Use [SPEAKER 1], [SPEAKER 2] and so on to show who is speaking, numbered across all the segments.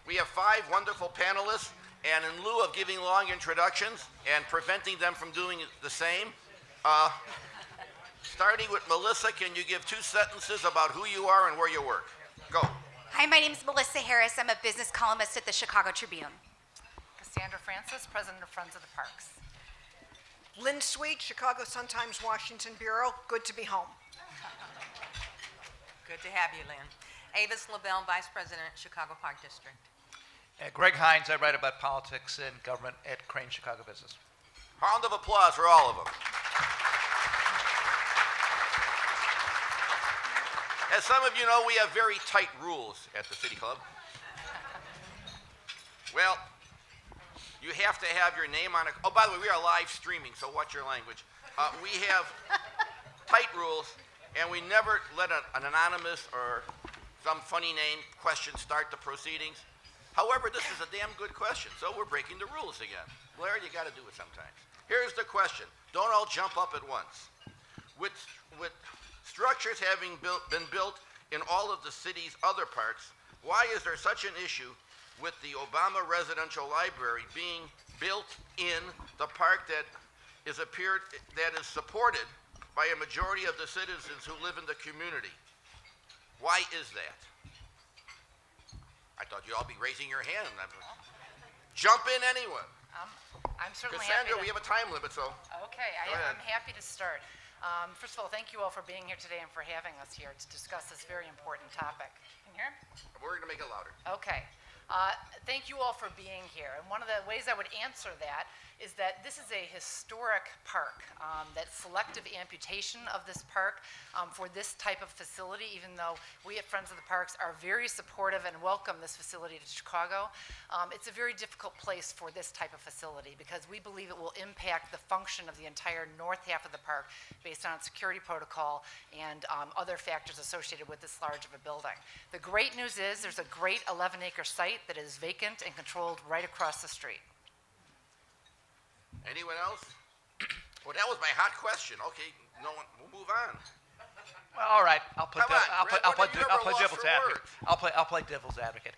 [SPEAKER 1] We have 5 wonderful panelists, and in lieu of giving long introductions and preventing them from doing the same, starting with Melissa, can you give 2 sentences about who you are and where you work? Go.
[SPEAKER 2] Hi, my name is Melissa Harris. I'm a business columnist at the Chicago Tribune.
[SPEAKER 3] Cassandra Francis, President of Friends of the Parks.
[SPEAKER 4] Lynn Sweet, Chicago Sun-Times, Washington Bureau. Good to be home.
[SPEAKER 5] Good to have you, Lynn. Avis, Lavelle, Vice President, Chicago Park District.
[SPEAKER 6] Greg Hinz, I write about politics and government at Crane Chicago Business.
[SPEAKER 1] Round of applause for all of them. As some of you know, we have very tight rules at the City Club. Well, you have to have your name on it. Oh, by the way, we are live streaming, so watch your language. We have tight rules, and we never let an anonymous or some funny name question start the proceedings. However, this is a damn good question, so we're breaking the rules again. Blair, you got to do it sometimes. Here's the question. Don't all jump up at once. With structures having been built in all of the city's other parts, why is there such an issue with the Obama Residential Library being built in the park that is supported by a majority of the citizens who live in the community? Why is that? I thought you'd all be raising your hand. Jump in, anyone.
[SPEAKER 3] I'm certainly
[SPEAKER 1] Cassandra,
[SPEAKER 3] happy
[SPEAKER 1] we have a time limit, so.
[SPEAKER 3] Okay,
[SPEAKER 1] Go ahead.
[SPEAKER 3] I'm happy to start. First of all, thank you all for being here today and for having us here to discuss this very important topic. Can you hear?
[SPEAKER 1] We're going to make it louder.
[SPEAKER 3] Okay. Thank you all for being here. And one of the ways I would answer that is that this is a historic park. That selective amputation of this park for this type of facility, even though we at Friends of the Parks are very supportive and welcome this facility to Chicago, it's a very difficult place for this type of facility because we believe it will impact the function of the entire north half of the park based on security protocol and other factors associated with this large of a building. The great news is there's a great 11-acre site that is vacant and controlled right across the street.
[SPEAKER 1] Anyone else? Well, that was my hot question. Okay, no one. We'll move on.
[SPEAKER 6] Well, all right. I'll play devil's advocate. I'll play devil's advocate.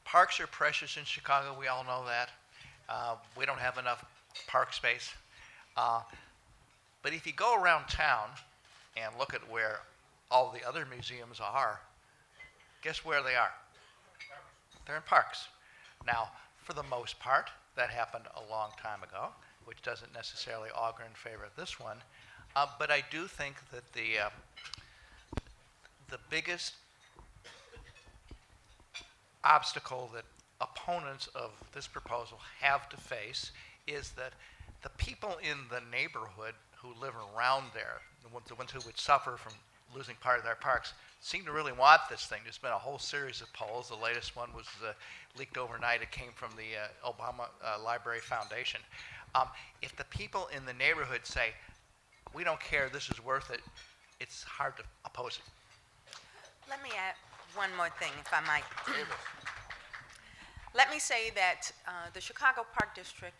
[SPEAKER 6] Parks are precious in Chicago. We all know that. We don't have enough park space. But if you go around town and look at where all the other museums are, guess where they are? They're in parks. Now, for the most part, that happened a long time ago, which doesn't necessarily augur in favor of this one. But I do think that the biggest obstacle that opponents of this proposal have to face is that the people in the neighborhood who live around there, the ones who would suffer from losing part of their parks, seem to really want this thing. There's been a whole series of polls. The latest one was leaked overnight. It came from the Obama Library Foundation. If the people in the neighborhood say, we don't care, this is worth it, it's hard to oppose it.
[SPEAKER 5] Let me add one more thing, if I might. Let me say that the Chicago Park District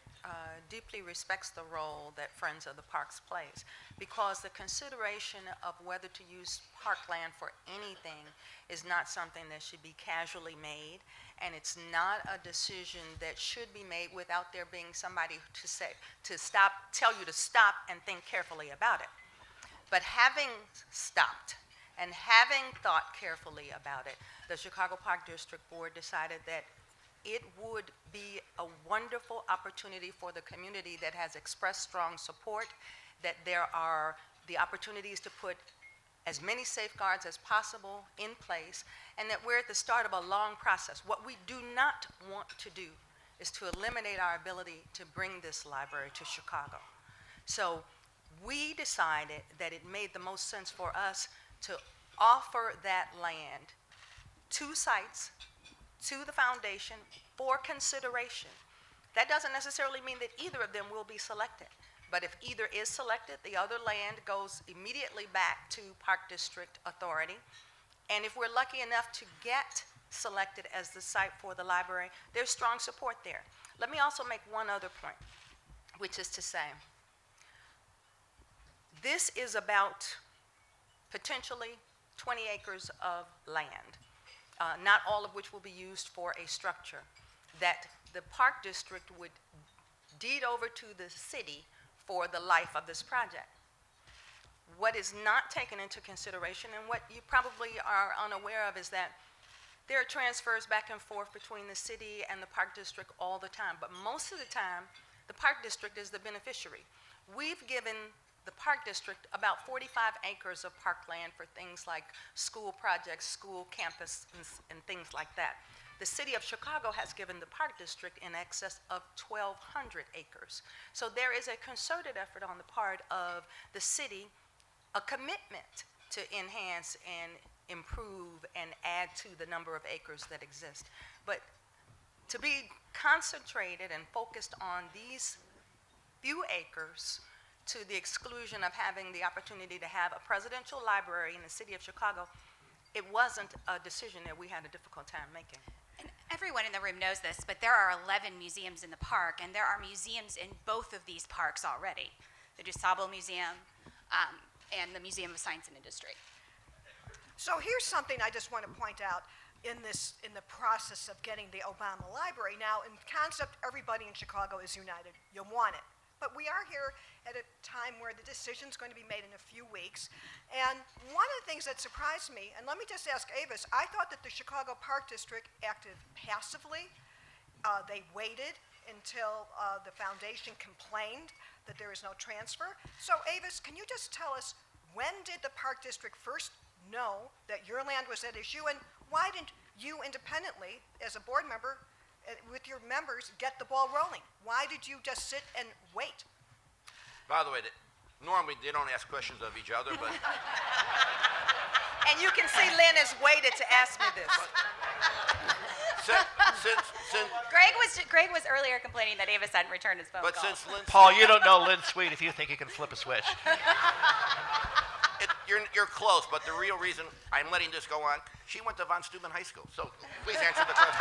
[SPEAKER 5] deeply respects the role that Friends of the Parks plays, because the consideration of whether to use parkland for anything is not something that should be casually made, and it's not a decision that should be made without there being somebody tell you to stop and think carefully about it. But having stopped and having thought carefully about it, the Chicago Park District Board decided that it would be a wonderful opportunity for the community that has expressed strong support, that there are the opportunities to put as many safeguards as possible in place, and that we're at the start of a long process. What we do not want to do is to eliminate our ability to bring this library to Chicago. So we decided that it made the most sense for us to offer that land, 2 sites, to the foundation for consideration. That doesn't necessarily mean that either of them will be selected. But if either is selected, the other land goes immediately back to Park District Authority. And if we're lucky enough to get selected as the site for the library, there's strong support there. Let me also make one other point, which is to say, this is about potentially 20 acres of land, not all of which will be used for a structure, that the Park District would deed over to the city for the life of this project. What is not taken into consideration, and what you probably are unaware of, is that there are transfers back and forth between the city and the Park District all the time, but most of the time, the Park District is the beneficiary. We've given the Park District about 45 acres of parkland for things like school projects, school campus, and things like that. The city of Chicago has given the Park District in excess of 1,200 acres. So there is a concerted effort on the part of the city, a commitment to enhance and improve and add to the number of acres that exist. But to be concentrated and focused on these few acres to the exclusion of having the opportunity to have a presidential library in the city of Chicago, it wasn't a decision that we had a difficult time making.
[SPEAKER 2] And everyone in the room knows this, but there are 11 museums in the park, and there are museums in both of these parks already. The DuSable Museum and the Museum of Science and Industry.
[SPEAKER 4] So here's something I just want to point out in the process of getting the Obama Library. Now, in concept, everybody in Chicago is united. You want it. But we are here at a time where the decision's going to be made in a few weeks. And one of the things that surprised me, and let me just ask Avis, I thought that the Chicago Park District acted passively. They waited until the foundation complained that there is no transfer. So Avis, can you just tell us, when did the Park District first know that your land was at issue, and why didn't you independently, as a board member, with your members, get the ball rolling? Why did you just sit and wait?
[SPEAKER 1] By the way, normally they don't ask questions of each other, but
[SPEAKER 5] And you can see Lynn has waited to ask me this.
[SPEAKER 1] since
[SPEAKER 2] Greg was earlier complaining that Avis hadn't returned his phone
[SPEAKER 1] but
[SPEAKER 2] call.
[SPEAKER 1] since Lynn,
[SPEAKER 6] Paul, you don't know Lynn Sweet if you think you can flip a switch.
[SPEAKER 1] you're close, but the real reason I'm letting this go on, she went to Von Steuben High School. So please answer the question.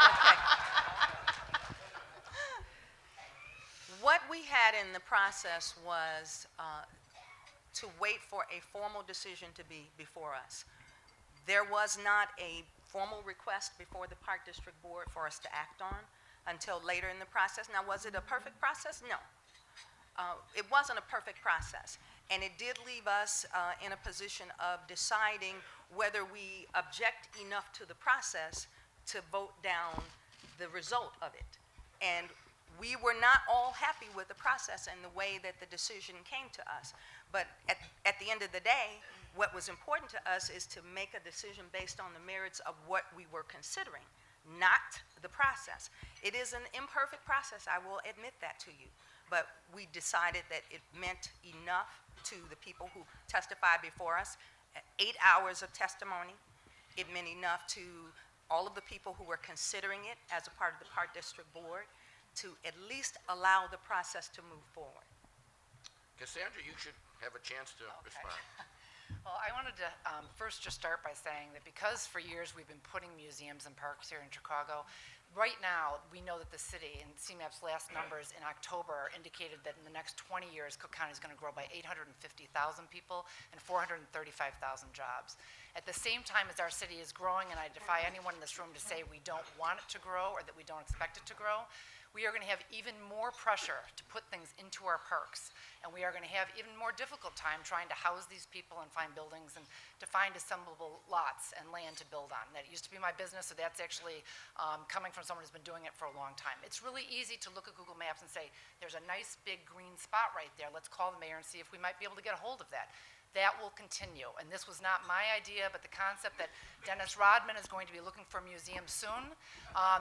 [SPEAKER 5] What we had in the process was to wait for a formal decision to be before us. There was not a formal request before the Park District Board for us to act on until later in the process. Now, was it a perfect process? No. It wasn't a perfect process. And it did leave us in a position of deciding whether we object enough to the process to vote down the result of it. And we were not all happy with the process and the way that the decision came to us. But at the end of the day, what was important to us is to make a decision based on the merits of what we were considering, not the process. It is an imperfect process, I will admit that to you. But we decided that it meant enough to the people who testified before us, 8 hours of testimony. It meant enough to all of the people who were considering it as a part of the Park District Board to at least allow the process to move forward.
[SPEAKER 1] Cassandra, you should have a chance to respond.
[SPEAKER 3] Well, I wanted to first just start by saying that because for years we've been putting museums and parks here in Chicago, right now we know that the city, and CMAP's last numbers in October indicated that in the next 20 years, Cook County is going to grow by 850,000 people and 435,000 jobs. At the same time as our city is growing, and I defy anyone in this room to say we don't want it to grow or that we don't expect it to grow, we are going to have even more pressure to put things into our parks. And we are going to have even more difficult time trying to house these people and find buildings and to find assemblable lots and land to build on. That used to be my business, so that's actually coming from someone who's been doing it for a long time. It's really easy to look at Google Maps and say, there's a nice big green spot right there. Let's call the mayor and see if we might be able to get a hold of that. That will continue. And this was not my idea, but the concept that Dennis Rodman is going to be looking for a museum soon,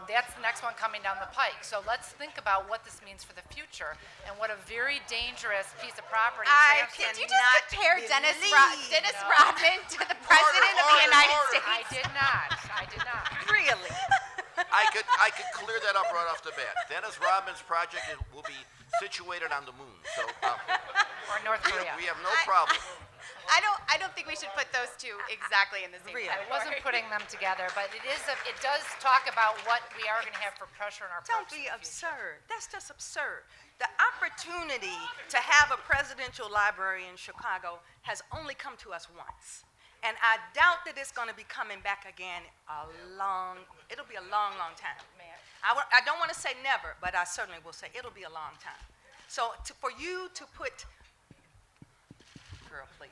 [SPEAKER 3] that's the next one coming down the pike. So let's think about what this means for the future and what a very dangerous piece of property.
[SPEAKER 2] Did you just compare Dennis Rodman to the President of the United States?
[SPEAKER 3] I did not. I did not.
[SPEAKER 5] Really?
[SPEAKER 1] I could clear that up right off the bat. Dennis Rodman's project will be situated on the moon. So
[SPEAKER 3] Or North Korea.
[SPEAKER 1] we have no problem.
[SPEAKER 2] I don't think we should put those two exactly in the same
[SPEAKER 5] Really?
[SPEAKER 3] I
[SPEAKER 2] category.
[SPEAKER 3] wasn't putting them together, but it does talk about what we are going to have for pressure in our
[SPEAKER 5] Don't
[SPEAKER 3] parks
[SPEAKER 5] be
[SPEAKER 3] in the future.
[SPEAKER 5] absurd. That's just absurd. The opportunity to have a presidential library in Chicago has only come to us once. And I doubt that it's going to be coming back again it'll be a long, long time. I don't want to say never, but I certainly will say it'll be a long time. So for you to put, girl, please.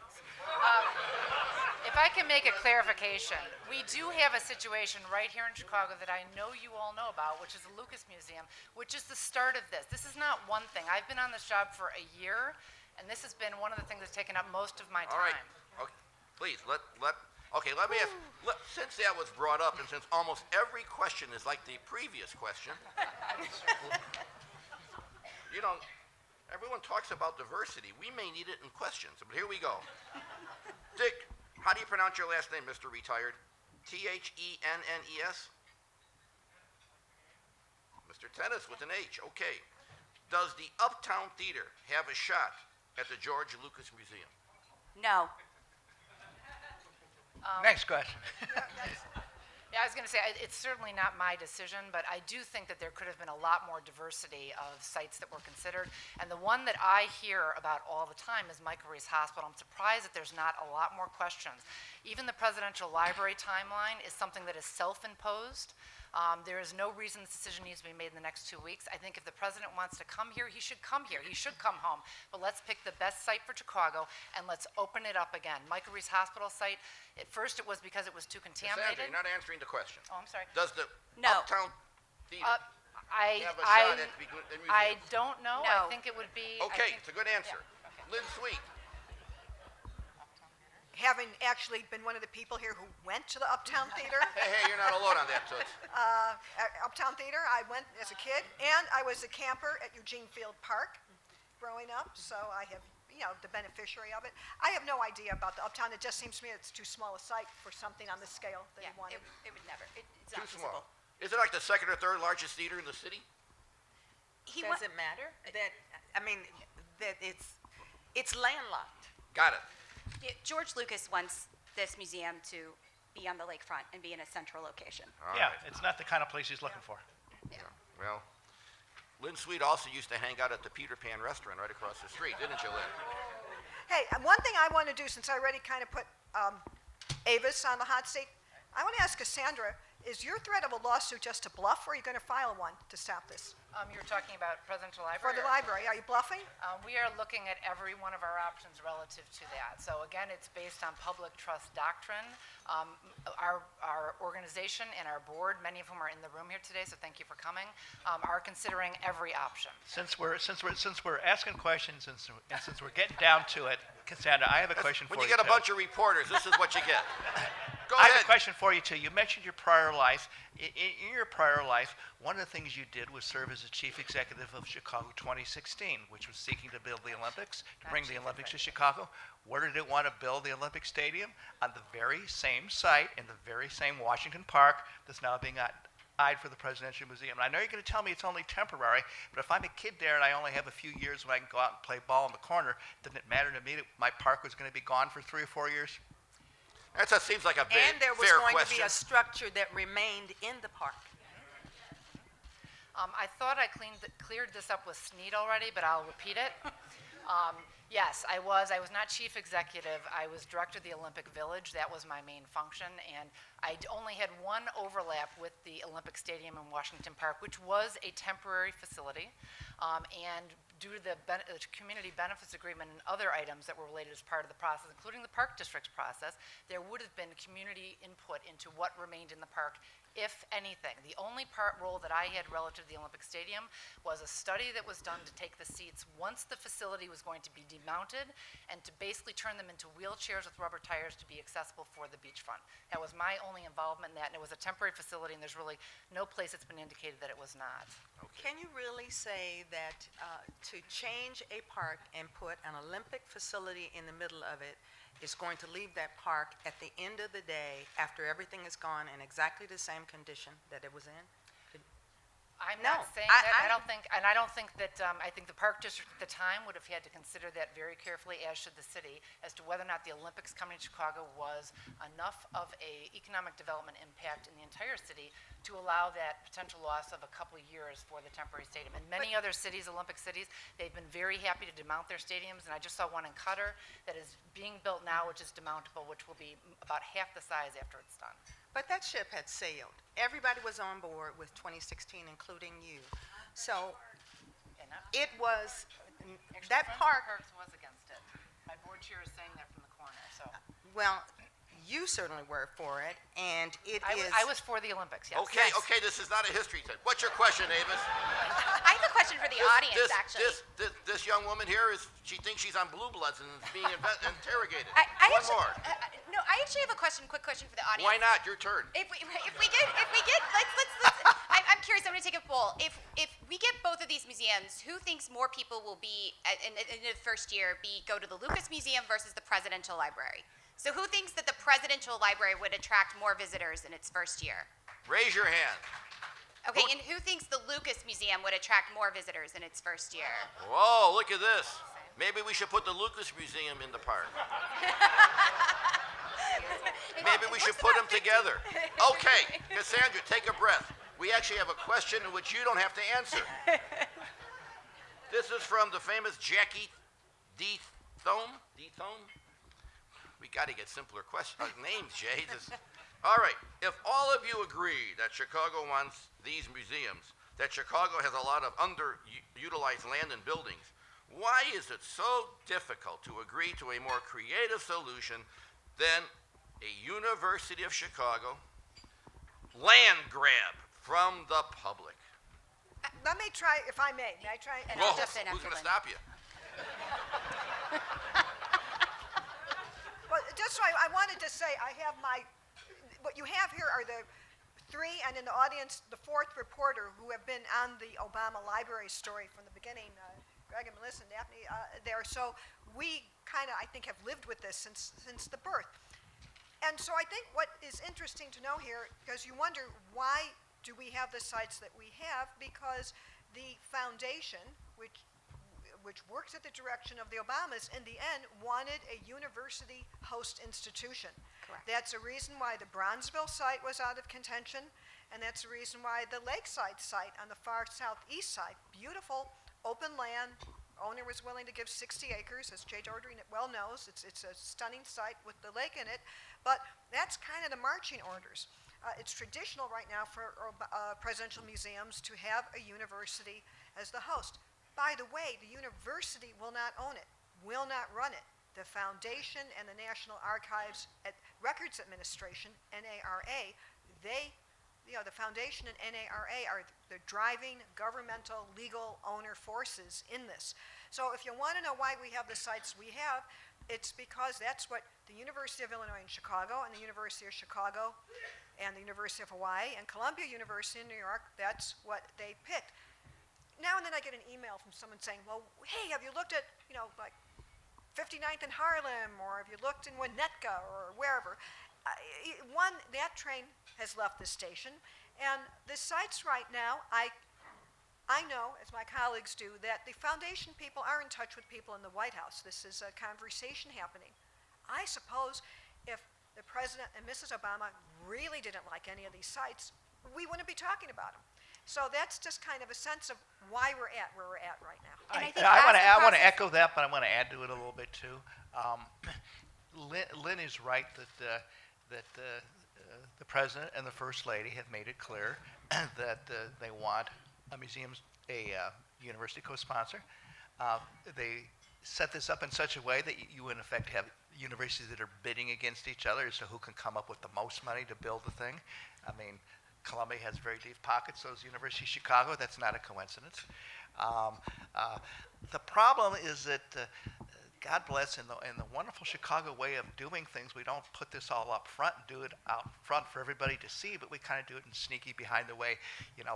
[SPEAKER 3] If I can make a clarification, we do have a situation right here in Chicago that I know you all know about, which is the Lucas Museum, which is the start of this. This is not one thing. I've been on this job for a year, and this has been one of the things that's taken up most of my
[SPEAKER 1] All right.
[SPEAKER 3] time.
[SPEAKER 1] Okay. Please, let me ask, since that was brought up, and since almost every question is like the previous question, you know, everyone talks about diversity. We may need it in questions, but here we go. Dick, how do you pronounce your last name, Mr. Retired? Thennes? Mr. Tennis with an H, okay. Does the Uptown Theater have a shot at the George Lucas Museum?
[SPEAKER 2] No.
[SPEAKER 6] Next question.
[SPEAKER 3] Yeah, I was going to say, it's certainly not my decision, but I do think that there could have been a lot more diversity of sites that were considered. And the one that I hear about all the time is Michael Reese Hospital. I'm surprised that there's not a lot more questions. Even the presidential library timeline is something that is self-imposed. There is no reason this decision needs to be made in the next 2 weeks. I think if the president wants to come here, he should come here. He should come home. But let's pick the best site for Chicago, and let's open it up again. Michael Reese Hospital site, at first it was because it was too
[SPEAKER 1] Cassandra,
[SPEAKER 3] contaminated.
[SPEAKER 1] you're not answering the question.
[SPEAKER 3] Oh, I'm sorry.
[SPEAKER 1] Does the
[SPEAKER 2] No.
[SPEAKER 1] Uptown Theater
[SPEAKER 3] I
[SPEAKER 1] have a shot at the museum?
[SPEAKER 3] I don't know. I
[SPEAKER 2] No.
[SPEAKER 3] think it would be.
[SPEAKER 1] Okay, it's a good answer.
[SPEAKER 3] Yeah,
[SPEAKER 1] Lynn Sweet.
[SPEAKER 4] Having actually been one of the people here who went to the Uptown Theater,
[SPEAKER 1] Hey, you're not alone on that, Toots.
[SPEAKER 4] at Uptown Theater, I went as a kid, and I was a camper at Eugene Field Park growing up, so I have, the beneficiary of it. I have no idea about the Uptown. It just seems to me it's too small a site for something on this scale that
[SPEAKER 2] Yeah,
[SPEAKER 4] you wanted.
[SPEAKER 2] it would never. It's
[SPEAKER 1] Too
[SPEAKER 2] not
[SPEAKER 1] small.
[SPEAKER 2] feasible.
[SPEAKER 1] Is it like the second or third largest theater in the city?
[SPEAKER 5] Does it matter that it's landlocked?
[SPEAKER 1] Got it.
[SPEAKER 2] Yeah, George Lucas wants this museum to be on the lakefront and be in a central location.
[SPEAKER 1] All
[SPEAKER 6] Yeah,
[SPEAKER 1] right.
[SPEAKER 6] it's not the kind of place he's looking for.
[SPEAKER 2] Yeah.
[SPEAKER 1] Well, Lynn Sweet also used to hang out at the Peter Pan restaurant right across the street, didn't you, Lynn?
[SPEAKER 4] Hey, one thing I want to do, since I already kind of put Avis on the hot seat, I want to ask Cassandra, is your threat of a lawsuit just a bluff, or are you going to file one to stop this?
[SPEAKER 3] You're talking about presidential
[SPEAKER 4] For
[SPEAKER 3] library?
[SPEAKER 4] the library, are you bluffing?
[SPEAKER 3] We are looking at every one of our options relative to that. So again, it's based on public trust doctrine. Our organization and our board, many of whom are in the room here today, so thank you for coming, are considering every option.
[SPEAKER 6] Since we're asking questions and since we're getting down to it, Cassandra, I have a question for
[SPEAKER 1] When
[SPEAKER 6] you.
[SPEAKER 1] you get a
[SPEAKER 6] too.
[SPEAKER 1] bunch of reporters, this is what you get. Go
[SPEAKER 6] I
[SPEAKER 1] ahead.
[SPEAKER 6] have a question for you too. You mentioned your prior life. In your prior life, one of the things you did was serve as the chief executive of Chicago 2016, which was seeking to build the Olympics, to bring the Olympics to Chicago. Where did it want to build the Olympic Stadium? On the very same site in the very same Washington Park that's now being eyed for the Presidential Museum. And I know you're going to tell me it's only temporary, but if I'm a kid there and I only have a few years when I can go out and play ball in the corner, didn't it matter to me that my park was going to be gone for 3 or 4 years?
[SPEAKER 1] That seems like a big,
[SPEAKER 5] And there was
[SPEAKER 1] fair
[SPEAKER 5] going
[SPEAKER 1] question.
[SPEAKER 5] to be a structure that remained in the park.
[SPEAKER 3] I thought I cleared this up with Snead already, but I'll repeat it. Yes, I was not chief executive. I was director of the Olympic Village. That was my main function, and I only had one overlap with the Olympic Stadium in Washington Park, which was a temporary facility. And due to the community benefits agreement and other items that were related as part of the process, including the park district's process, there would have been community input into what remained in the park, if anything. The only role that I had relative to the Olympic Stadium was a study that was done to take the seats once the facility was going to be demounted and to basically turn them into wheelchairs with rubber tires to be accessible for the beachfront. That was my only involvement in that, and it was a temporary facility, and there's really no place that's been indicated that it was not.
[SPEAKER 5] Can you really say that to change a park and put an Olympic facility in the middle of it is going to leave that park at the end of the day, after everything is gone, in exactly the same condition that it was in?
[SPEAKER 3] I'm
[SPEAKER 5] No,
[SPEAKER 3] not saying
[SPEAKER 5] I-
[SPEAKER 3] that.
[SPEAKER 5] I-
[SPEAKER 3] I don't think, and I don't think that, I think the park district at the time would have had to consider that very carefully, as should the city, as to whether or not the Olympics coming to Chicago was enough of a economic development impact in the entire city to allow that potential loss of a couple of years for the temporary stadium. In many other cities, Olympic cities, they've been very happy to demount their stadiums, and I just saw one in Qatar that is being built now, which is demountable, which will be about half the size after it's done.
[SPEAKER 5] But that ship had sailed. Everybody was on board with 2016, including you. So
[SPEAKER 3] And that-
[SPEAKER 5] it was,
[SPEAKER 3] Actually,
[SPEAKER 5] that
[SPEAKER 3] Friends of the
[SPEAKER 5] park,
[SPEAKER 3] Parks was against it. My board chair is saying that from the corner, so.
[SPEAKER 5] well, you certainly were for it, and it is.
[SPEAKER 3] I was for the Olympics, yes.
[SPEAKER 1] Okay, okay, this is not a history test. What's your question, Avis?
[SPEAKER 2] I have a question for the audience, actually.
[SPEAKER 1] This young woman here she thinks she's on Blue Bloods and is being interrogated.
[SPEAKER 2] I
[SPEAKER 1] One
[SPEAKER 2] actually,
[SPEAKER 1] more.
[SPEAKER 2] no, I actually have a quick question for the audience.
[SPEAKER 1] Why not? Your turn.
[SPEAKER 2] If we get, I'm curious. I'm going to take a poll. If we get both of these museums, who thinks more people will be in the first year go to the Lucas Museum versus the Presidential Library? So who thinks that the Presidential Library would attract more visitors in its first year?
[SPEAKER 1] Raise your hand.
[SPEAKER 2] Okay, and who thinks the Lucas Museum would attract more visitors in its first year?
[SPEAKER 1] Whoa, look at this. Maybe we should put the Lucas Museum in the park. Maybe we should put them together. Okay, Cassandra, take a breath. We actually have a question in which you don't have to answer. This is from the famous Jackie D. Thome. We got to get simpler names, Jay. All right. If all of you agree that Chicago wants these museums, that Chicago has a lot of underutilized land and buildings, why is it so difficult to agree to a more creative solution than a University of Chicago land grab from the public?
[SPEAKER 4] Let me try, if I may. May I try?
[SPEAKER 2] And
[SPEAKER 1] Whoa,
[SPEAKER 2] I'll jump in
[SPEAKER 1] who's
[SPEAKER 2] after
[SPEAKER 1] going to
[SPEAKER 2] Lynn.
[SPEAKER 1] stop you?
[SPEAKER 4] Well, just so I wanted to say, I have what you have here are the three, and in the audience, the fourth reporter who have been on the Obama Library story from the beginning, Greg and Melissa and Daphne there. So we kind of, I think, have lived with this since the birth. And so I think what is interesting to know here, because you wonder why do we have the sites that we have, because the foundation, which works at the direction of the Obamas, in the end wanted a university host institution.
[SPEAKER 2] Correct.
[SPEAKER 4] That's the reason why the Bronzeville site was out of contention, and that's the reason why the Lakeside site on the far southeast side, beautiful open land, owner was willing to give 60 acres, as Jay Doherty well knows. It's a stunning site with the lake in it, but that's kind of the marching orders. It's traditional right now for presidential museums to have a university as the host. By the way, the university will not own it, will not run it. The foundation and the National Archives Records Administration, NARA, the foundation and NARA are the driving governmental legal owner forces in this. So if you want to know why we have the sites we have, it's because that's what the University of Illinois in Chicago and the University of Chicago and the University of Hawaii and Columbia University in New York, that's what they picked. Now and then I get an email from someone saying, well, hey, have you looked at, like 59th and Harlem, or have you looked in Winnetka or wherever? That train has left the station, and the sites right now, I know, as my colleagues do, that the foundation people are in touch with people in the White House. This is a conversation happening. I suppose if the President and Mrs. Obama really didn't like any of these sites, we wouldn't be talking about them. So that's just kind of a sense of why we're at where we're at right now.
[SPEAKER 2] And I think
[SPEAKER 6] I
[SPEAKER 2] as
[SPEAKER 6] want
[SPEAKER 2] the
[SPEAKER 6] to
[SPEAKER 2] process-
[SPEAKER 6] echo that, but I want to add to it a little bit too. Lynn is right that the president and the first lady have made it clear that they want a university co-sponsor. They set this up in such a way that you in effect have universities that are bidding against each other as to who can come up with the most money to build the thing. I mean, Columbia has very deep pockets, so does the University of Chicago. That's not a coincidence. The problem is that, God bless, in the wonderful Chicago way of doing things, we don't put this all up front and do it out front for everybody to see, but we kind of do it in sneaky behind the way,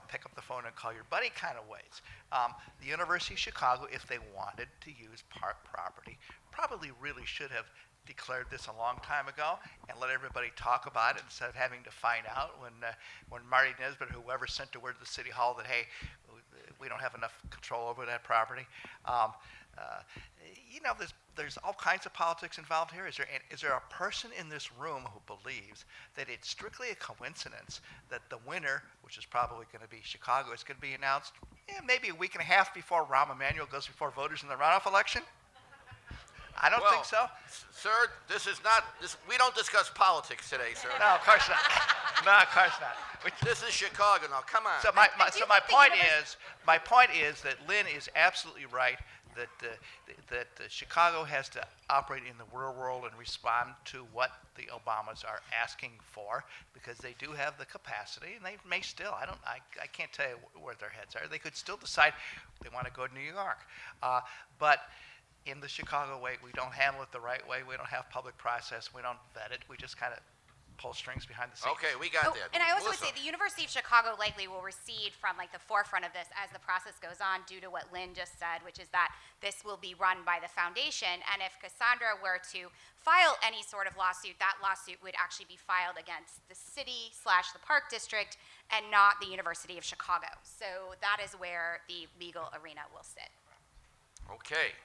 [SPEAKER 6] pick up the phone and call your buddy kind of ways. The University of Chicago, if they wanted to use park property, probably really should have declared this a long time ago and let everybody talk about it instead of having to find out when Marty Nesbitt or whoever sent the word to the city hall that, hey, we don't have enough control over that property. There's all kinds of politics involved here. Is there a person in this room who believes that it's strictly a coincidence that the winner, which is probably going to be Chicago, is going to be announced maybe a week and a half before Rahm Emanuel goes before voters in the runoff election? I don't think so.
[SPEAKER 1] Sir, we don't discuss politics today, sir.
[SPEAKER 6] No, of course not. No, of course not.
[SPEAKER 1] This is Chicago now, come on.
[SPEAKER 6] So my point is that Lynn is absolutely right that Chicago has to operate in the real world and respond to what the Obamas are asking for, because they do have the capacity, and they may still. I can't tell you where their heads are. They could still decide they want to go to New York, but in the Chicago way, we don't handle it the right way. We don't have public process. We don't vet it. We just kind of pull strings behind the scenes.
[SPEAKER 1] Okay, we got that.
[SPEAKER 2] And I also would say the University of Chicago likely will recede from the forefront of this as the process goes on, due to what Lynn just said, which is that this will be run by the foundation. And if Cassandra were to file any sort of lawsuit, that lawsuit would actually be filed against the city / the park district and not the University of Chicago. So that is where the legal arena will sit.
[SPEAKER 1] Okay.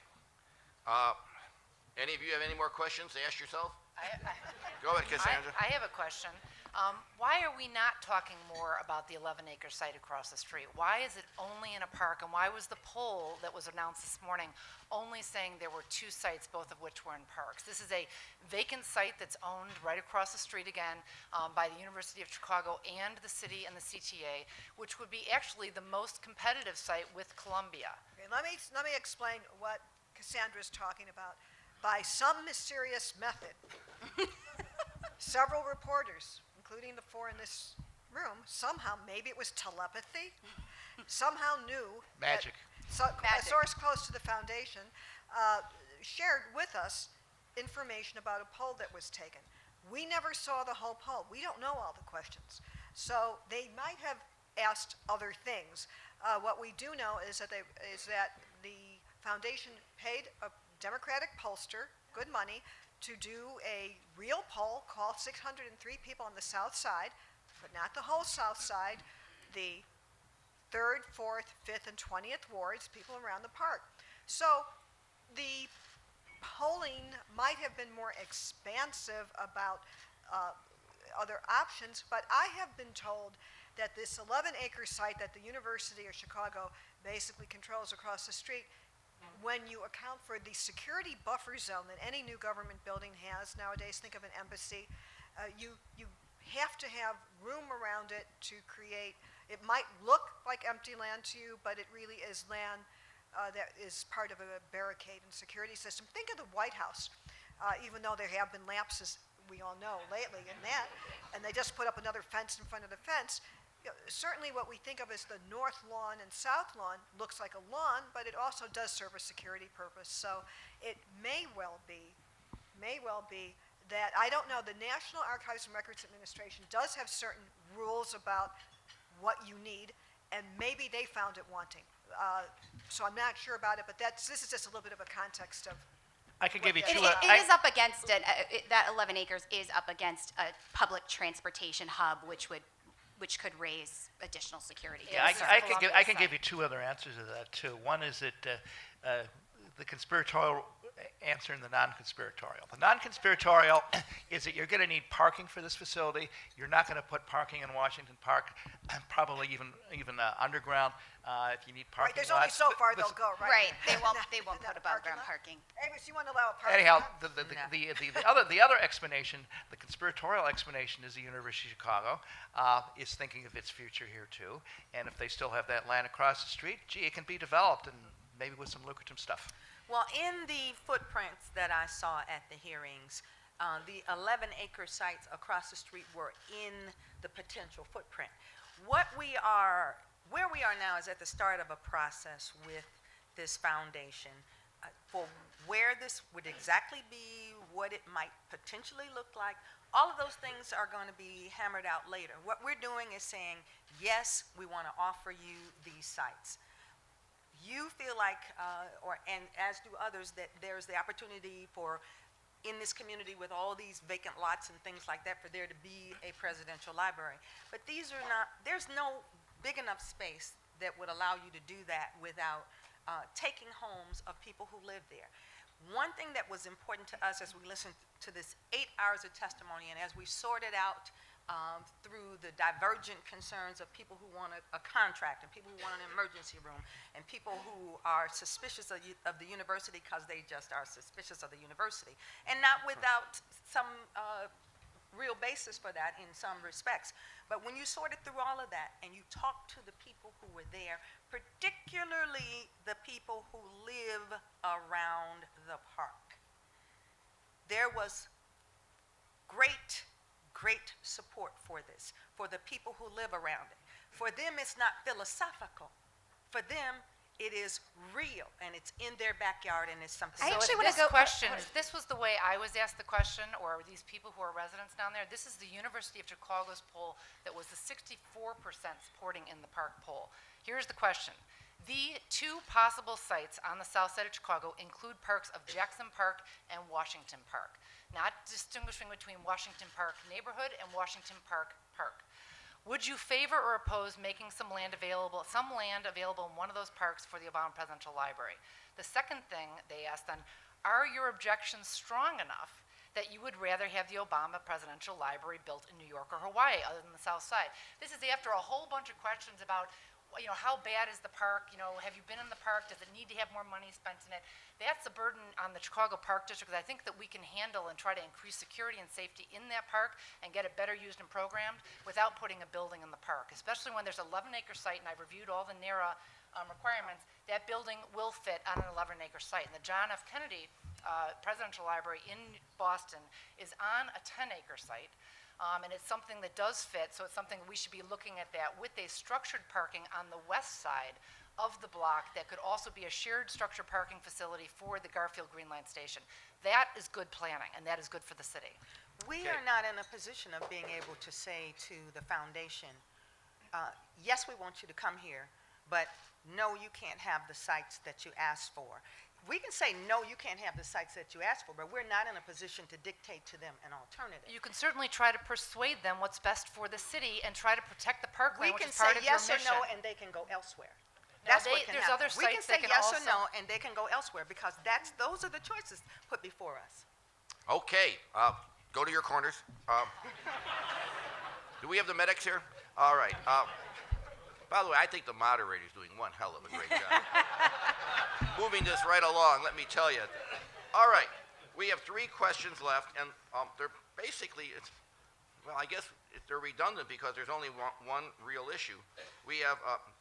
[SPEAKER 1] Any of you have any more questions to ask yourself? Go ahead, Cassandra.
[SPEAKER 3] I have a question. Why are we not talking more about the 11-acre site across the street? Why is it only in a park, and why was the poll that was announced this morning only saying there were 2 sites, both of which were in parks? This is a vacant site that's owned right across the street again by the University of Chicago and the city and the CTA, which would be actually the most competitive site with Columbia.
[SPEAKER 4] Okay, let me explain what Cassandra's talking about. By some mysterious method, several reporters, including the 4 in this room, somehow, maybe it was telepathy, somehow knew
[SPEAKER 6] magic.
[SPEAKER 4] A source close to the foundation shared with us information about a poll that was taken. We never saw the whole poll. We don't know all the questions. So they might have asked other things. What we do know is that the foundation paid a Democratic pollster good money to do a real poll, call 603 people on the south side, but not the whole south side, the 3rd, 4th, 5th, and 20th wards, people around the park. So the polling might have been more expansive about other options, but I have been told that this 11-acre site that the University of Chicago basically controls across the street, when you account for the security buffer zone that any new government building has nowadays, think of an embassy, you have to have room around it to create, it might look like empty land to you, but it really is land that is part of a barricade and security system. Think of the White House, even though there have been lapses, we all know, lately in that, and they just put up another fence in front of the fence. Certainly what we think of as the north lawn and south lawn looks like a lawn, but it also does serve a security purpose. So it may well be that, I don't know, the National Archives and Records Administration does have certain rules about what you need, and maybe they found it wanting. So I'm not sure about it, but this is just a little bit of a context of.
[SPEAKER 6] I could give you
[SPEAKER 2] It
[SPEAKER 6] two.
[SPEAKER 2] is up against that 11 acres is up against a public transportation hub, which could raise additional security.
[SPEAKER 6] Yeah, I can give you 2 other answers to that too. One is that the conspiratorial answer and the non-conspiratorial. The non-conspiratorial is that you're going to need parking for this facility. You're not going to put parking in Washington Park, probably even underground. If you need parking,
[SPEAKER 4] Right, there's only so far they'll go, right?
[SPEAKER 2] Right, they won't put above ground parking.
[SPEAKER 4] Avis, you want to allow a parking
[SPEAKER 6] Anyhow,
[SPEAKER 4] lot?
[SPEAKER 6] the other explanation, the conspiratorial explanation, is the University of Chicago is thinking of its future here too, and if they still have that land across the street, gee, it can be developed and maybe with some lucrative stuff.
[SPEAKER 5] Well, in the footprints that I saw at the hearings, the 11-acre sites across the street were in the potential footprint. Where we are now is at the start of a process with this foundation for where this would exactly be, what it might potentially look like. All of those things are going to be hammered out later. What we're doing is saying, yes, we want to offer you these sites. You feel like, and as do others, that there's the opportunity for in this community with all these vacant lots and things like that for there to be a presidential library. But these are not, there's no big enough space that would allow you to do that without taking homes of people who live there. One thing that was important to us as we listened to this 8 hours of testimony and as we sorted out through the divergent concerns of people who want a contract and people who want an emergency room and people who are suspicious of the university because they just are suspicious of the university, and not without some real basis for that in some respects. But when you sorted through all of that and you talked to the people who were there, particularly the people who live around the park, there was great support for this, for the people who live around it. For them, it's not philosophical. For them, it is real, and it's in their backyard, and it's something.
[SPEAKER 2] I
[SPEAKER 3] So
[SPEAKER 2] actually
[SPEAKER 3] if
[SPEAKER 2] wanna
[SPEAKER 3] this
[SPEAKER 2] go-
[SPEAKER 3] question, if this was the way I was asked the question, or these people who are residents down there, this is the University of Chicago's poll that was the 64% supporting in the park poll. Here's the question. The two possible sites on the south side of Chicago include parks of Jackson Park and Washington Park, not distinguishing between Washington Park neighborhood and Washington Park Park. Would you favor or oppose making some land available in one of those parks for the Obama Presidential Library? The second thing they asked then, are your objections strong enough that you would rather have the Obama Presidential Library built in New York or Hawaii other than the South Side? This is after a whole bunch of questions about, you know, how bad is the park? You know, have you been in the park? Does it need to have more money spent in it? That's the burden on the Chicago Park District that I think that we can handle and try to increase security and safety in that park and get it better used and programmed without putting a building in the park, especially when there's an 11-acre site, and I've reviewed all the NARA requirements. That building will fit on an 11-acre site. And the John F. Kennedy Presidential Library in Boston is on a 10-acre site. And it's something that does fit, so it's something we should be looking at that with a structured parking on the west side of the block that could also be a shared structured parking facility for the Garfield Green Line Station. That is good planning, and that is good for the city.
[SPEAKER 5] We are not in a position of being able to say to the foundation, yes, we want you to come here, but no, you can't have the sites that you asked for. We can say, no, you can't have the sites that you asked for, but we're not in a position to dictate to them an alternative.
[SPEAKER 3] You can certainly try to persuade them what's best for the city and try to protect the
[SPEAKER 5] We
[SPEAKER 3] parkland, which
[SPEAKER 5] can
[SPEAKER 3] is
[SPEAKER 5] say
[SPEAKER 3] part of your
[SPEAKER 5] yes or
[SPEAKER 3] mission.
[SPEAKER 5] no, and they can go elsewhere.
[SPEAKER 3] No,
[SPEAKER 5] That's what can
[SPEAKER 3] there's
[SPEAKER 5] happen.
[SPEAKER 3] other
[SPEAKER 5] We can
[SPEAKER 3] sites
[SPEAKER 5] say
[SPEAKER 3] that can
[SPEAKER 5] yes or
[SPEAKER 3] also-
[SPEAKER 5] no, and they can go elsewhere, because those are the choices put before us.
[SPEAKER 1] Okay, go to your corners. Do we have the medics here? All right. By the way, I think the moderator's doing one hell of a great job. Moving this right along, let me tell you. All right, we have 3 questions left, and they're basically, well, I guess they're redundant because there's only one real issue. We have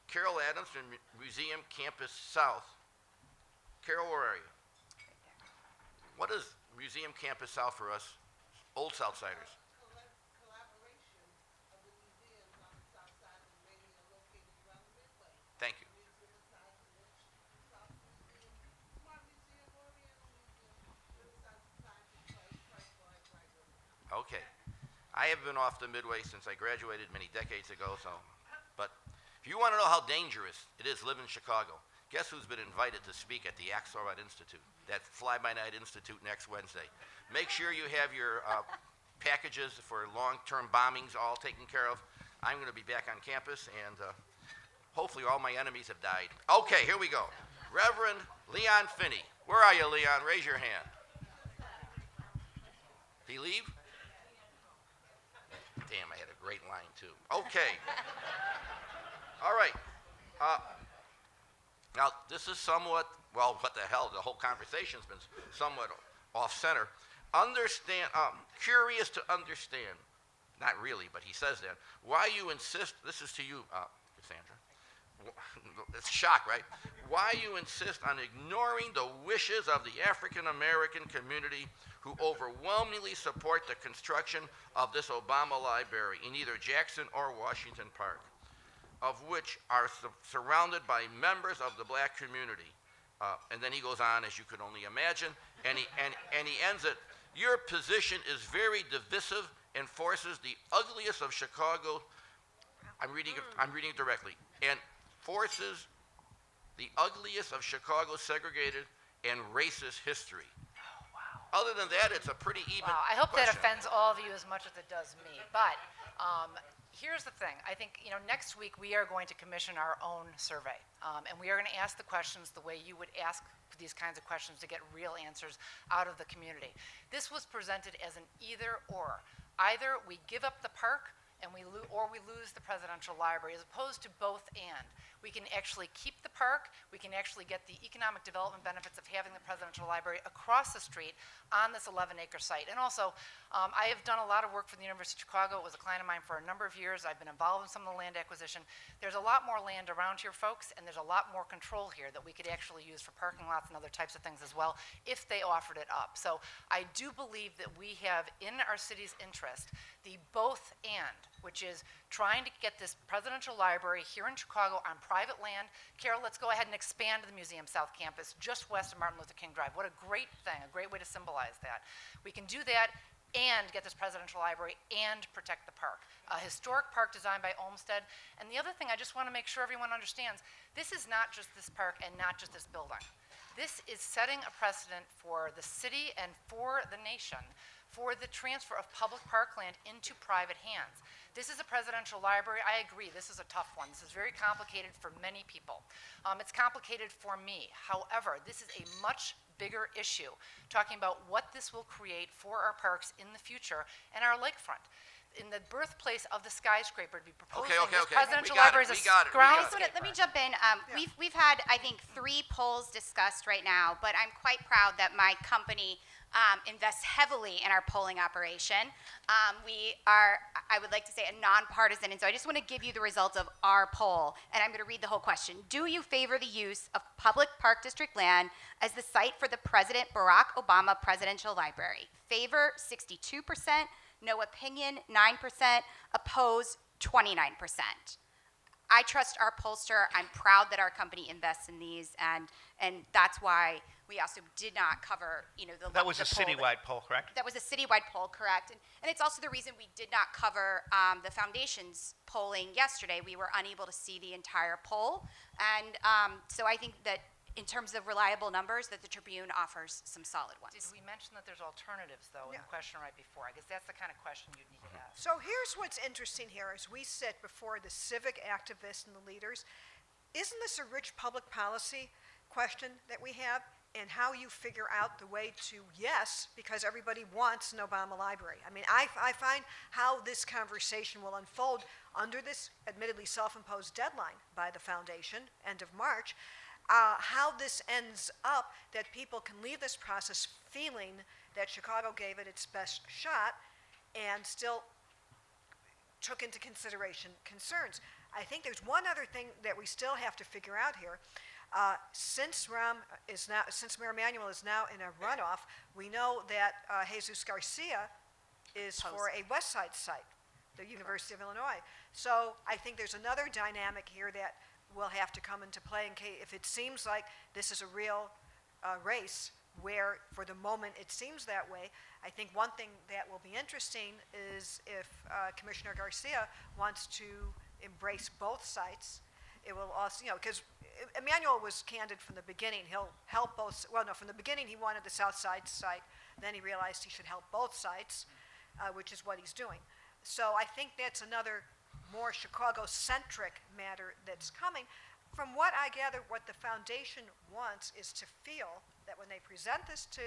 [SPEAKER 1] Carol Adams from Museum Campus South. Carol, where are you? What is Museum Campus South for us, old Southsiders?
[SPEAKER 7] Collaboration of the museums on the south side and many are located around the Midway.
[SPEAKER 1] Thank you.
[SPEAKER 7] Museum aside from which South Museum, Smart Museum, Oriental Museum, Riverside Society, Price Library.
[SPEAKER 1] Okay. I have been off the Midway since I graduated many decades ago, but if you want to know how dangerous it is to live in Chicago, guess who's been invited to speak at the Axelrod Institute, that fly-by-night institute next Wednesday. Make sure you have your packages for long-term bombings all taken care of. I'm going to be back on campus, and hopefully all my enemies have died. Okay, here we go. Reverend Leon Finney. Where are you, Leon? Raise your hand. Did he leave? Damn, I had a great line, too. Okay. All right. Now, this is somewhat, well, what the hell, the whole conversation's been somewhat off-center. Curious to understand, not really, but he says that, why you insist, this is to you, Cassandra. It's a shock, right? Why you insist on ignoring the wishes of the African-American community who overwhelmingly support the construction of this Obama Library in either Jackson or Washington Park, of which are surrounded by members of the black community. And then he goes on, as you could only imagine, and he ends it, your position is very divisive and forces the ugliest of Chicago, I'm reading it directly, and forces the ugliest of Chicago's segregated and racist history. Other than that, it's a pretty even
[SPEAKER 3] Wow, I hope that
[SPEAKER 1] question.
[SPEAKER 3] offends all of you as much as it does me. But here's the thing. I think, next week we are going to commission our own survey. And we are going to ask the questions the way you would ask these kinds of questions to get real answers out of the community. This was presented as an either or. Either we give up the park or we lose the presidential library, as opposed to both and. We can actually keep the park, we can actually get the economic development benefits of having the presidential library across the street on this 11-acre site. And also, I have done a lot of work for the University of Chicago. It was a client of mine for a number of years. I've been involved in some of the land acquisition. There's a lot more land around here, folks, and there's a lot more control here that we could actually use for parking lots and other types of things as well if they offered it up. So I do believe that we have in our city's interest the both and, which is trying to get this presidential library here in Chicago on private land. Carol, let's go ahead and expand the Museum South Campus just west of Martin Luther King Drive. What a great thing, a great way to symbolize that. We can do that and get this presidential library and protect the park. A historic park designed by Olmsted. And the other thing I just want to make sure everyone understands, this is not just this park and not just this building. This is setting a precedent for the city and for the nation for the transfer of public parkland into private hands. This is a presidential library. I agree, this is a tough one. This is very complicated for many people. It's complicated for me. However, this is a much bigger issue, talking about what this will create for our parks in the future and our lakefront. In the birthplace of the skyscraper, to be proposing this presidential library as a groundscaper.
[SPEAKER 2] Let me jump in. We've had, I think, 3 polls discussed right now, but I'm quite proud that my company invests heavily in our polling operation. We are, I would like to say, a nonpartisan, and so I just want to give you the results of our poll, and I'm going to read the whole question. Do you favor the use of public park district land as the site for the President Barack Obama Presidential Library? Favor, 62%. No opinion, 9%. Opposed, 29%. I trust our pollster. I'm proud that our company invests in these, and that's why we also did not cover,
[SPEAKER 8] That was a
[SPEAKER 2] poll
[SPEAKER 8] citywide poll, correct?
[SPEAKER 2] That was a citywide poll, correct? And it's also the reason we did not cover the foundation's polling yesterday. We were unable to see the entire poll, and so I think that in terms of reliable numbers, that the Tribune offers some solid ones.
[SPEAKER 3] Did we mention that there's alternatives, though, in the question right before? I guess that's the kind of question you'd need to ask.
[SPEAKER 4] So here's what's interesting here as we sit before the civic activists and the leaders. Isn't this a rich public policy question that we have, and how you figure out the way to yes, because everybody wants an Obama library? I mean, I find how this conversation will unfold under this admittedly self-imposed deadline by the foundation, end of March, how this ends up, that people can leave this process feeling that Chicago gave it its best shot and still took into consideration concerns. I think there's one other thing that we still have to figure out here. Since Mayor Emanuel is now in a runoff, we know that Jesus Garcia is for a West Side site, the University of Illinois. So I think there's another dynamic here that will have to come into play in case, if it seems like this is a real race where for the moment it seems that way. I think one thing that will be interesting is if Commissioner Garcia wants to embrace both sites. It will also, because Emanuel was candid from the beginning. He'll help both, well, no, from the beginning he wanted the South Side site. Then he realized he should help both sites, which is what he's doing. So I think that's another more Chicago-centric matter that's coming. From what I gather, what the foundation wants is to feel that when they present this to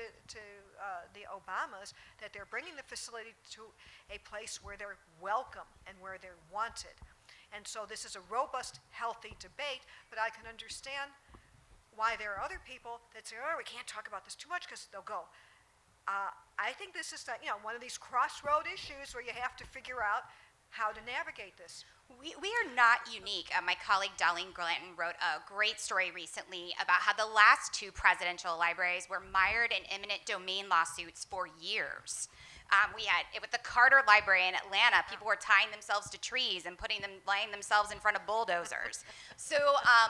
[SPEAKER 4] the Obamas, that they're bringing the facility to a place where they're welcome and where they're wanted. And so this is a robust, healthy debate, but I can understand why there are other people that say, oh, we can't talk about this too much because they'll go. I think this is one of these crossroad issues where you have to figure out how to navigate this.
[SPEAKER 2] We are not unique. My colleague Darlene Glanton wrote a great story recently about how the last 2 presidential libraries were mired in eminent domain lawsuits for years. We had it with the Carter Library in Atlanta. People were tying themselves to trees and laying themselves in front of bulldozers. So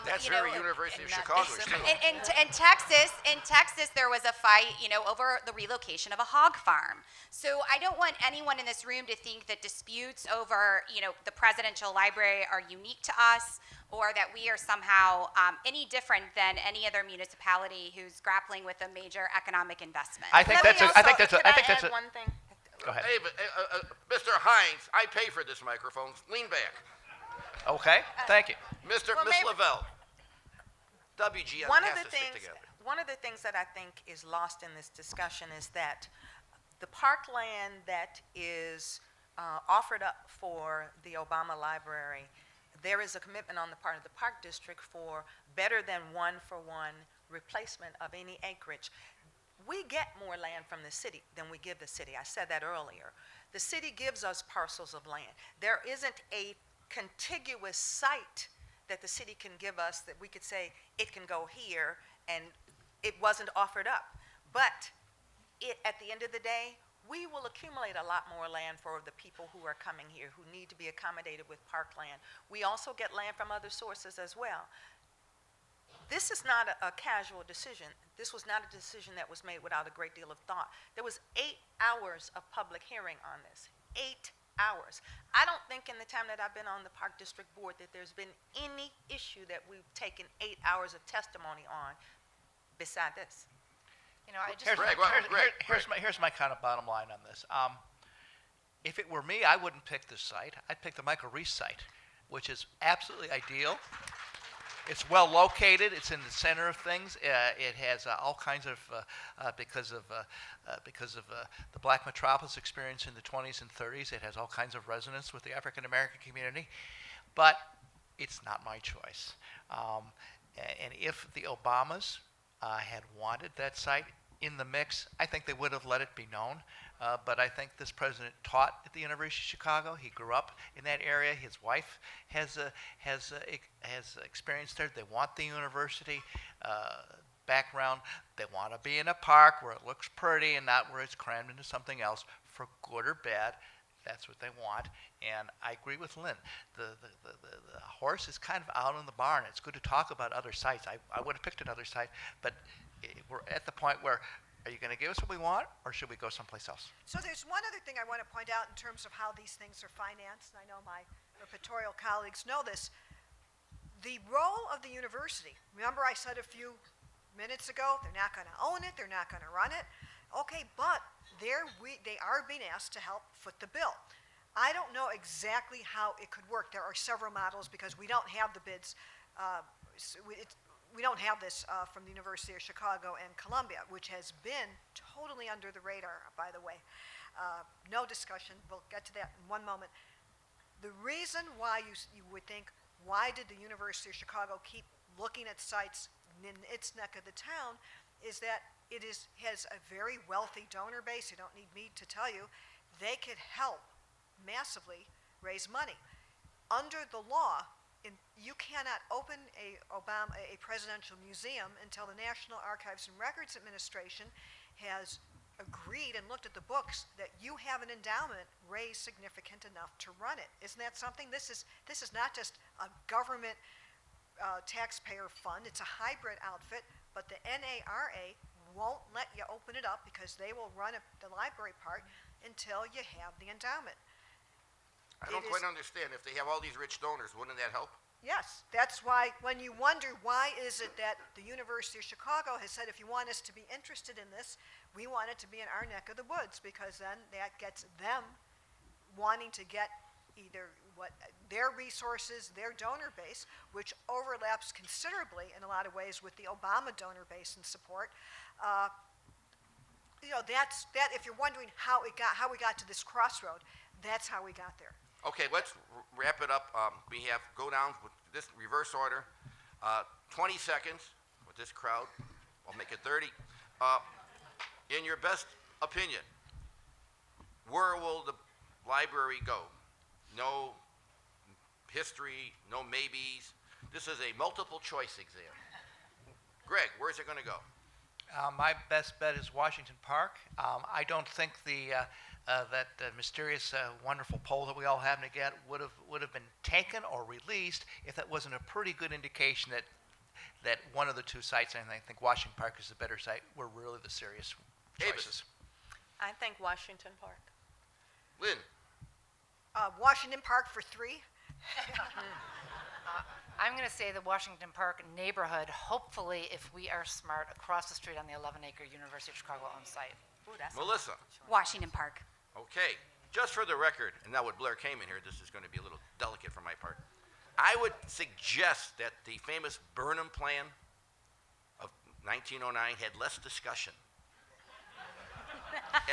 [SPEAKER 1] That's very University of Chicago too.
[SPEAKER 2] In Texas, there was a fight, over the relocation of a hog farm. So I don't want anyone in this room to think that disputes over, the presidential library are unique to us. or that we are somehow any different than any other municipality who's grappling with a major economic investment.
[SPEAKER 6] I think that's a.
[SPEAKER 5] One thing.
[SPEAKER 6] Go ahead.
[SPEAKER 1] Hey, but, Mr. Hinz, I pay for this microphone. Lean back.
[SPEAKER 6] Okay, thank you.
[SPEAKER 1] Miss
[SPEAKER 5] maybe-
[SPEAKER 1] Lavelle, WGN
[SPEAKER 5] One
[SPEAKER 1] has
[SPEAKER 5] of
[SPEAKER 1] to
[SPEAKER 5] the
[SPEAKER 1] stick
[SPEAKER 5] things,
[SPEAKER 1] together.
[SPEAKER 5] one of the things that I think is lost in this discussion is that the parkland that is offered up for the Obama Library, there is a commitment on the part of the Park District for better than one-for-one replacement of any acreage. We get more land from the city than we give the city. I said that earlier. The city gives us parcels of land. There isn't a contiguous site that the city can give us that we could say it can go here, and it wasn't offered up. But at the end of the day, we will accumulate a lot more land for the people who are coming here, who need to be accommodated with parkland. We also get land from other sources as well. This is not a casual decision. This was not a decision that was made without a great deal of thought. There was 8 hours of public hearing on this. 8 hours. I don't think in the time that I've been on the Park District Board that there's been any issue that we've taken 8 hours of testimony on beside this.
[SPEAKER 3] You know, I just
[SPEAKER 6] Here's my kind of bottom line on this. If it were me, I wouldn't pick this site. I'd pick the Michael Reese site, which is absolutely ideal. It's well located. It's in the center of things. It has all kinds of because of the Black metropolis experience in the 20s and 30s. It has all kinds of resonance with the African American community, but it's not my choice. And if the Obamas had wanted that site in the mix, I think they would have let it be known. But I think this president taught at the University of Chicago. He grew up in that area. His wife has experience there. They want the university background. They want to be in a park where it looks pretty and not where it's crammed into something else. For good or bad, that's what they want. And I agree with Lynn. The horse is kind of out in the barn. It's good to talk about other sites. I would have picked another site, but we're at the point where, are you going to give us what we want, or should we go someplace else?
[SPEAKER 4] So there's one other thing I want to point out in terms of how these things are financed, and I know my repertorial colleagues know this. The role of the university, remember I said a few minutes ago, they're not going to own it, they're not going to run it. Okay, but they are being asked to help foot the bill. I don't know exactly how it could work. There are several models because we don't have the bids. We don't have this from the University of Chicago and Columbia, which has been totally under the radar, by the way. No discussion. We'll get to that in one moment. The reason why you would think, why did the University of Chicago keep looking at sites in its neck of the town, is that it has a very wealthy donor base. You don't need me to tell you. They could help massively raise money. Under the law, you cannot open a presidential museum until the National Archives and Records Administration has agreed and looked at the books that you have an endowment raised significant enough to run it. Isn't that something? This is not just a government taxpayer fund. It's a hybrid outfit, but the NARA won't let you open it up because they will run the library part until you have the endowment.
[SPEAKER 1] I don't quite understand. If they have all these rich donors, wouldn't that help?
[SPEAKER 4] Yes, that's why when you wonder why is it that the University of Chicago has said if you want us to be interested in this, we want it to be in our neck of the woods, because then that gets them wanting to get either their resources, their donor base, which overlaps considerably in a lot of ways with the Obama donor base and support. That's that. If you're wondering how we got to this crossroad, that's how we got there.
[SPEAKER 1] Okay, let's wrap it up. We have go down with this reverse order. 20 seconds with this crowd. I'll make it 30. In your best opinion, where will the library go? No history, no maybes. This is a multiple choice exam. Greg, where's it going to go?
[SPEAKER 6] My best bet is Washington Park. I don't think that mysterious, wonderful poll that we all happen to get would have been taken or released if that wasn't a pretty good indication that one of the two sites, and I think Washington Park is the better site, were really the serious choices.
[SPEAKER 1] Avis.
[SPEAKER 5] I think Washington Park.
[SPEAKER 1] Lynn.
[SPEAKER 4] Washington Park for 3.
[SPEAKER 3] I'm going to say the Washington Park neighborhood, hopefully, if we are smart, across the street on the 11-acre University of Chicago owned site.
[SPEAKER 5] Ooh, that's a
[SPEAKER 1] Melissa.
[SPEAKER 2] Washington Park.
[SPEAKER 1] Okay, just for the record, and now with Blair came in here, this is going to be a little delicate for my part. I would suggest that the famous Burnham Plan of 1909 had less discussion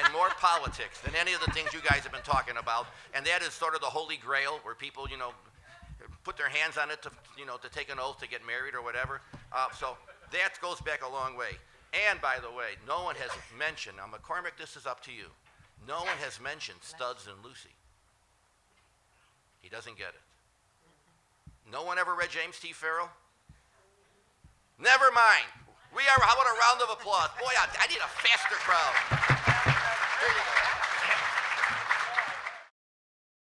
[SPEAKER 1] and more politics than any of the things you guys have been talking about, and that is sort of the holy grail where people, put their hands on it to, to take an oath to get married or whatever. So that goes back a long way. And by the way, no one has mentioned, now McCormick, this is up to you. No one has mentioned Studs and Lucy. He doesn't get it. No one ever read James T. Farrell? Never mind. How about a round of applause? Boy, I need a faster crowd.